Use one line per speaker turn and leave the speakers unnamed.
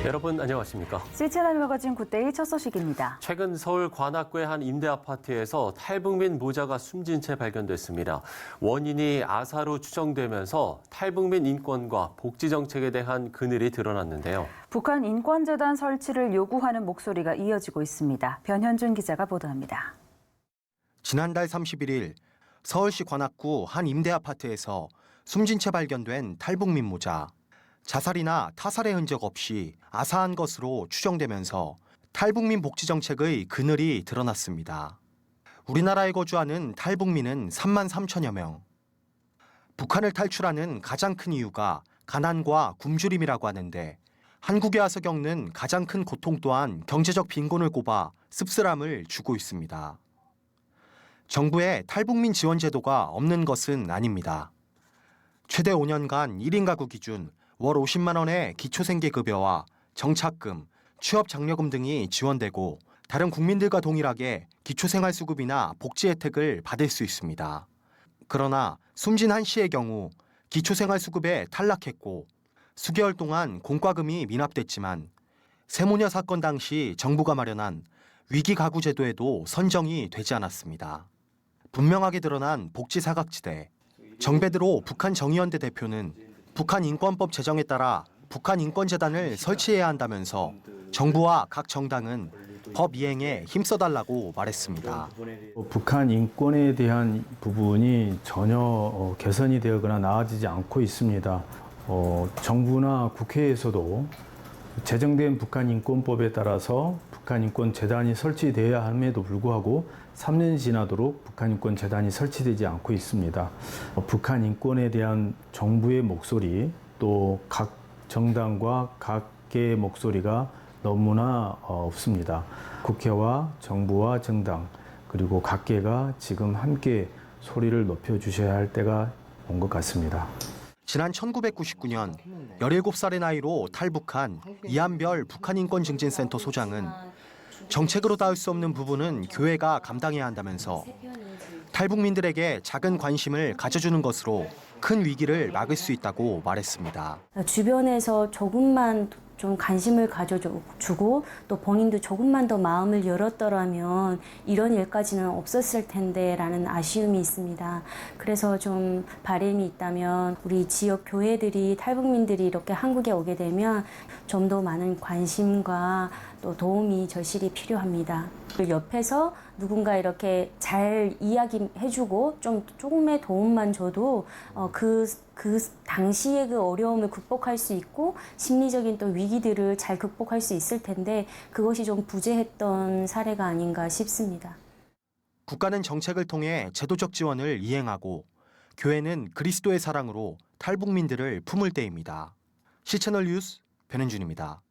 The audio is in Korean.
여러분 안녕하십니까?
CTN 매거진 굿데이 첫 소식입니다.
최근 서울 관악구의 한 임대 아파트에서 탈북민 모자가 숨진 채 발견됐습니다. 원인이 아사로 추정되면서 탈북민 인권과 복지 정책에 대한 그늘이 드러났는데요.
북한 인권재단 설치를 요구하는 목소리가 이어지고 있습니다. 변현준 기자가 보도합니다.
지난달 31일 서울시 관악구 한 임대 아파트에서 숨진 채 발견된 탈북민 모자. 자살이나 타살의 흔적 없이 아사한 것으로 추정되면서 탈북민 복지 정책의 그늘이 드러났습니다. 우리나라에 거주하는 탈북민은 3만 3천여 명. 북한을 탈출하는 가장 큰 이유가 가난과 굶주림이라고 하는데 한국에 와서 겪는 가장 큰 고통 또한 경제적 빈곤을 꼽아 씁쓸함을 주고 있습니다. 정부의 탈북민 지원 제도가 없는 것은 아닙니다. 최대 5년간 1인 가구 기준 월 50만 원의 기초생계급여와 정착금, 취업장려금 등이 지원되고 다른 국민들과 동일하게 기초생활수급이나 복지 혜택을 받을 수 있습니다. 그러나 숨진 한 씨의 경우 기초생활수급에 탈락했고 수개월 동안 공과금이 미납됐지만 세모녀 사건 당시 정부가 마련한 위기가구제도에도 선정이 되지 않았습니다. 분명하게 드러난 복지 사각지대. 정베드로 북한 정의연대 대표는 북한 인권법 제정에 따라 북한 인권재단을 설치해야 한다면서 정부와 각 정당은 법 이행에 힘써달라고 말했습니다.
북한 인권에 대한 부분이 전혀 개선이 되거나 나아지지 않고 있습니다. 정부나 국회에서도 제정된 북한 인권법에 따라서 북한 인권재단이 설치돼야 함에도 불구하고 3년이 지나도록 북한 인권재단이 설치되지 않고 있습니다. 북한 인권에 대한 정부의 목소리 또 각 정당과 각계의 목소리가 너무나 없습니다. 국회와 정부와 정당 그리고 각계가 지금 함께 소리를 높여주셔야 할 때가 온 것 같습니다.
지난 1999년 17살의 나이로 탈북한 이한별 북한인권증진센터 소장은 정책으로 닿을 수 없는 부분은 교회가 감당해야 한다면서 탈북민들에게 작은 관심을 가져주는 것으로 큰 위기를 막을 수 있다고 말했습니다.
주변에서 조금만 좀 관심을 가져주고 또 본인도 조금만 더 마음을 열었더라면 이런 일까지는 없었을 텐데 라는 아쉬움이 있습니다. 그래서 좀 바람이 있다면 우리 지역 교회들이 탈북민들이 이렇게 한국에 오게 되면 좀 더 많은 관심과 또 도움이 절실히 필요합니다. 옆에서 누군가 이렇게 잘 이야기해주고 조금의 도움만 줘도 그 당시의 그 어려움을 극복할 수 있고 심리적인 또 위기들을 잘 극복할 수 있을 텐데 그것이 좀 부재했던 사례가 아닌가 싶습니다.
국가는 정책을 통해 제도적 지원을 이행하고 교회는 그리스도의 사랑으로 탈북민들을 품을 때입니다. CC채널 뉴스 변현준입니다.